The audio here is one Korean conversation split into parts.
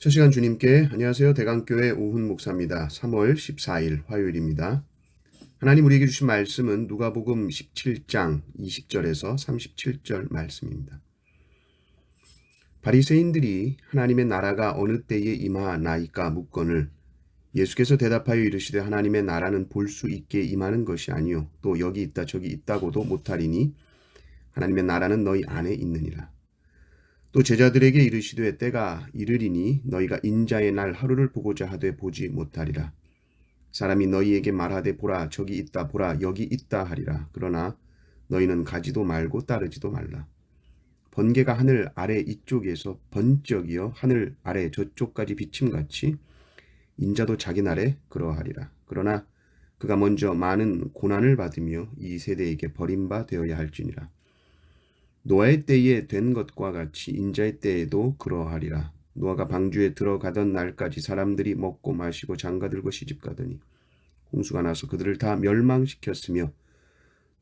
첫 시간 주님께 안녕하세요. 대강교회 오훈 목사입니다. 3월 14일 화요일입니다. 하나님 우리에게 주신 말씀은 누가복음 17장 20절에서 37절 말씀입니다. 바리새인들이 하나님의 나라가 어느 때에 임하나이까 묻거늘 예수께서 대답하여 이르시되 하나님의 나라는 볼 수 있게 임하는 것이 아니요 또 여기 있다 저기 있다고도 못하리니 하나님의 나라는 너희 안에 있느니라. 또 제자들에게 이르시되 때가 이르리니 너희가 인자의 날 하루를 보고자 하되 보지 못하리라. 사람이 너희에게 말하되 보라 저기 있다 보라 여기 있다 하리라. 그러나 너희는 가지도 말고 따르지도 말라. 번개가 하늘 아래 이쪽에서 번쩍이어 하늘 아래 저쪽까지 비침같이 인자도 자기 날에 그러하리라. 그러나 그가 먼저 많은 고난을 받으며 이 세대에게 버림바 되어야 할지니라. 노아의 때에 된 것과 같이 인자의 때에도 그러하리라. 노아가 방주에 들어가던 날까지 사람들이 먹고 마시고 장가들고 시집가더니 홍수가 나서 그들을 다 멸망시켰으며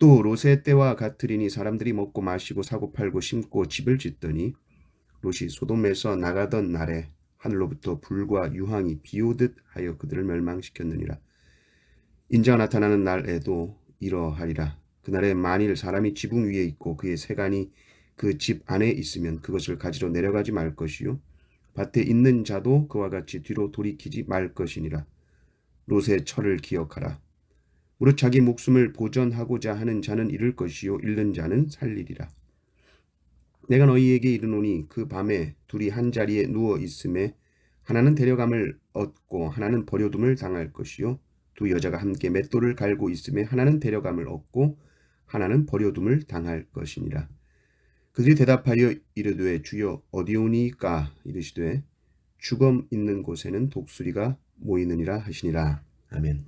또 롯의 때와 같으리니 사람들이 먹고 마시고 사고 팔고 심고 집을 짓더니 롯이 소돔에서 나가던 날에 하늘로부터 불과 유황이 비오듯 하여 그들을 멸망시켰느니라. 인자가 나타나는 날에도 이러하리라. 그날에 만일 사람이 지붕 위에 있고 그의 세간이 그 집 안에 있으면 그것을 가지러 내려가지 말 것이요 밭에 있는 자도 그와 같이 뒤로 돌이키지 말 것이니라. 롯의 철을 기억하라. 무릇 자기 목숨을 보전하고자 하는 자는 잃을 것이요 잃는 자는 살리리라. 내가 너희에게 이르노니 그 밤에 둘이 한 자리에 누워 있음에 하나는 데려감을 얻고 하나는 버려둠을 당할 것이요 두 여자가 함께 맷돌을 갈고 있음에 하나는 데려감을 얻고 하나는 버려둠을 당할 것이니라. 그들이 대답하여 이르되 주여 어디오니까 이르시되 죽음 있는 곳에는 독수리가 모이느니라 하시니라. 아멘.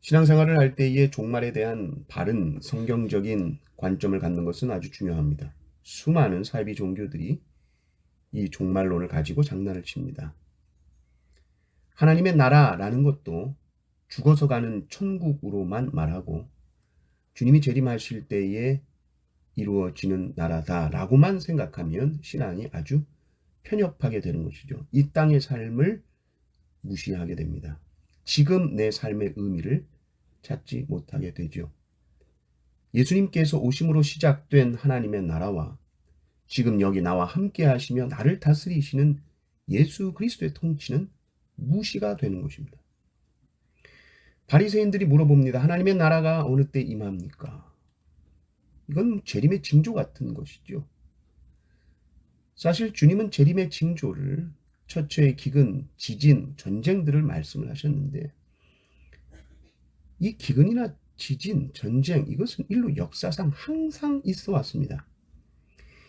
신앙생활을 할 때에 종말에 대한 바른 성경적인 관점을 갖는 것은 아주 중요합니다. 수많은 사이비 종교들이 이 종말론을 가지고 장난을 칩니다. 하나님의 나라라는 것도 죽어서 가는 천국으로만 말하고 주님이 재림하실 때에 이루어지는 나라다라고만 생각하면 신앙이 아주 편협하게 되는 것이죠. 이 땅의 삶을 무시하게 됩니다. 지금 내 삶의 의미를 찾지 못하게 되죠. 예수님께서 오심으로 시작된 하나님의 나라와 지금 여기 나와 함께 하시며 나를 다스리시는 예수 그리스도의 통치는 무시가 되는 것입니다. 바리새인들이 물어봅니다. 하나님의 나라가 어느 때 임합니까? 이건 재림의 징조 같은 것이죠. 사실 주님은 재림의 징조를 처처의 기근, 지진, 전쟁들을 말씀을 하셨는데 이 기근이나 지진, 전쟁 이것은 인류 역사상 항상 있어 왔습니다.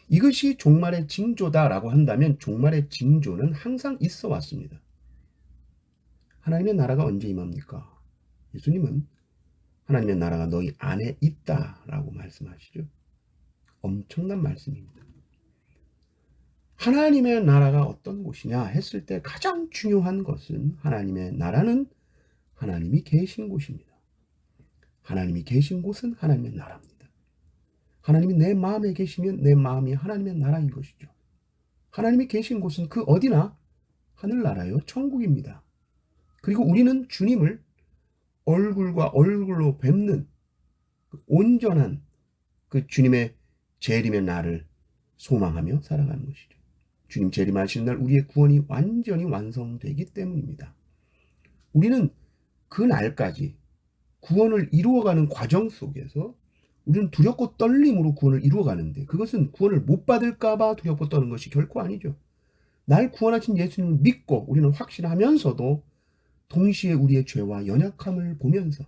이것이 종말의 징조다라고 한다면 종말의 징조는 항상 있어 왔습니다. 하나님의 나라가 언제 임합니까? 예수님은 하나님의 나라가 너희 안에 있다라고 말씀하시죠. 엄청난 말씀입니다. 하나님의 나라가 어떤 곳이냐 했을 때 가장 중요한 것은 하나님의 나라는 하나님이 계신 곳입니다. 하나님이 계신 곳은 하나님의 나라입니다. 하나님이 내 마음에 계시면 내 마음이 하나님의 나라인 것이죠. 하나님이 계신 곳은 그 어디나 하늘나라요 천국입니다. 그리고 우리는 주님을 얼굴과 얼굴로 뵙는 온전한 그 주님의 재림의 날을 소망하며 살아가는 것이죠. 주님 재림하시는 날 우리의 구원이 완전히 완성되기 때문입니다. 우리는 그 날까지 구원을 이루어가는 과정 속에서 우리는 두렵고 떨림으로 구원을 이루어가는데 그것은 구원을 못 받을까 봐 두렵고 떠는 것이 결코 아니죠. 날 구원하신 예수님을 믿고 우리는 확신하면서도 동시에 우리의 죄와 연약함을 보면서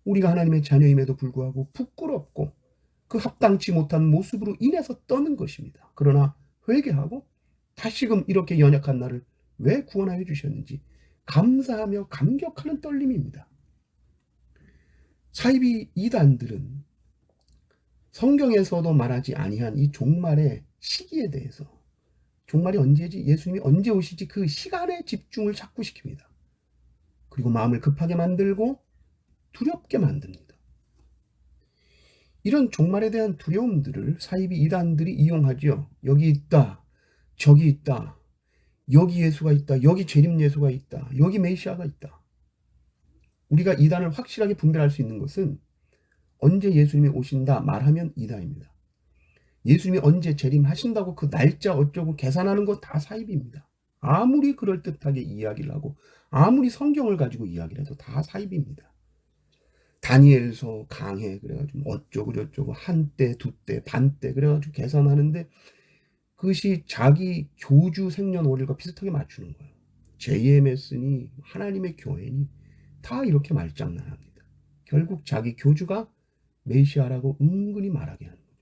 우리가 하나님의 자녀임에도 불구하고 부끄럽고 그 합당치 못한 모습으로 인해서 떠는 것입니다. 그러나 회개하고 다시금 이렇게 연약한 나를 왜 구원하여 주셨는지 감사하며 감격하는 떨림입니다. 사이비 이단들은 성경에서도 말하지 아니한 이 종말의 시기에 대해서 종말이 언제지? 예수님이 언제 오시지? 그 시간에 집중을 자꾸 시킵니다. 그리고 마음을 급하게 만들고 두렵게 만듭니다. 이런 종말에 대한 두려움들을 사이비 이단들이 이용하죠. 여기 있다. 저기 있다. 여기 예수가 있다. 여기 재림 예수가 있다. 여기 메시아가 있다. 우리가 이단을 확실하게 분별할 수 있는 것은 언제 예수님이 오신다 말하면 이단입니다. 예수님이 언제 재림하신다고 그 날짜 어쩌고 계산하는 거 다 사입입니다. 아무리 그럴듯하게 이야기를 하고 아무리 성경을 가지고 이야기를 해도 다 사입입니다. 다니엘서 강해 그래가지고 어쩌고 저쩌고 한때 두때 반때 그래가지고 계산하는데 그것이 자기 교주 생년월일과 비슷하게 맞추는 거예요. JMS니 하나님의 교회니 다 이렇게 말장난합니다. 결국 자기 교주가 메시아라고 은근히 말하게 하는 거죠.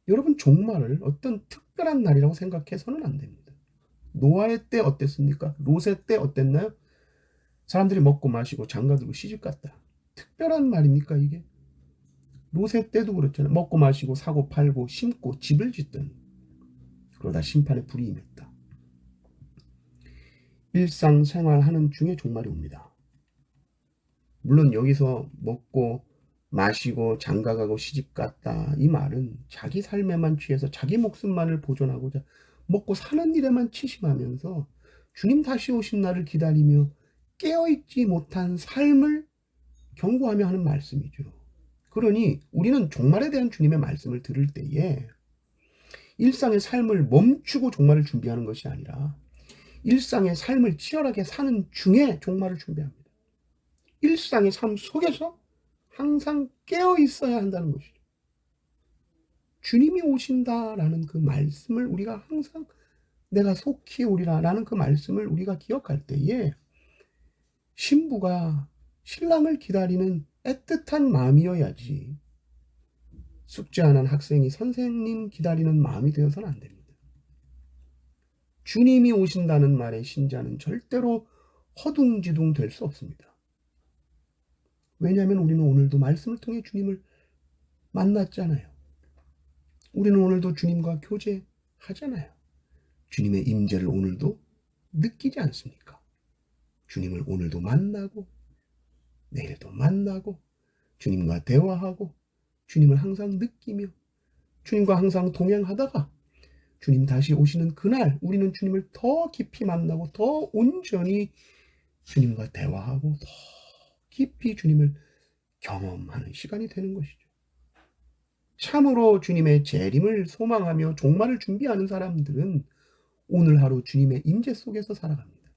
여러분 종말을 어떤 특별한 날이라고 생각해서는 안 됩니다. 노아의 때 어땠습니까? 롯의 때 어땠나요? 사람들이 먹고 마시고 장가들고 시집갔다. 특별한 말입니까 이게? 롯의 때도 그렇잖아요. 먹고 마시고 사고 팔고 심고 집을 짓던 그러다 심판의 불이 임했다. 일상생활하는 중에 종말이 옵니다. 물론 여기서 먹고 마시고 장가가고 시집갔다 이 말은 자기 삶에만 취해서 자기 목숨만을 보존하고자 먹고 사는 일에만 치심하면서 주님 다시 오신 날을 기다리며 깨어있지 못한 삶을 경고하며 하는 말씀이죠. 그러니 우리는 종말에 대한 주님의 말씀을 들을 때에 일상의 삶을 멈추고 종말을 준비하는 것이 아니라 일상의 삶을 치열하게 사는 중에 종말을 준비합니다. 일상의 삶 속에서 항상 깨어 있어야 한다는 것이죠. 주님이 오신다라는 그 말씀을 우리가 항상 내가 속히 오리라라는 그 말씀을 우리가 기억할 때에 신부가 신랑을 기다리는 애틋한 마음이어야지 숙제 안 한 학생이 선생님 기다리는 마음이 되어서는 안 됩니다. 주님이 오신다는 말에 신자는 절대로 허둥지둥 될 수 없습니다. 왜냐하면 우리는 오늘도 말씀을 통해 주님을 만났잖아요. 우리는 오늘도 주님과 교제하잖아요. 주님의 임재를 오늘도 느끼지 않습니까? 주님을 오늘도 만나고 내일도 만나고 주님과 대화하고 주님을 항상 느끼며 주님과 항상 동행하다가 주님 다시 오시는 그날 우리는 주님을 더 깊이 만나고 더 온전히 주님과 대화하고 더 깊이 주님을 경험하는 시간이 되는 것이죠. 참으로 주님의 재림을 소망하며 종말을 준비하는 사람들은 오늘 하루 주님의 임재 속에서 살아갑니다.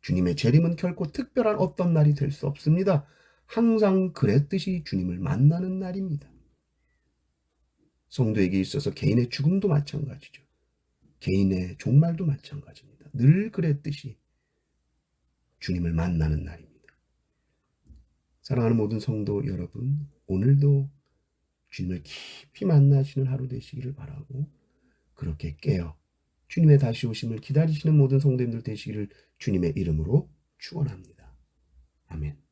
주님의 재림은 결코 특별한 어떤 날이 될 수 없습니다. 항상 그랬듯이 주님을 만나는 날입니다. 성도에게 있어서 개인의 죽음도 마찬가지죠. 개인의 종말도 마찬가지입니다. 늘 그랬듯이 주님을 만나는 날입니다. 사랑하는 모든 성도 여러분, 오늘도 주님을 깊이 만나시는 하루 되시기를 바라고 그렇게 깨어 주님의 다시 오심을 기다리시는 모든 성도님들 되시기를 주님의 이름으로 축원합니다. 아멘.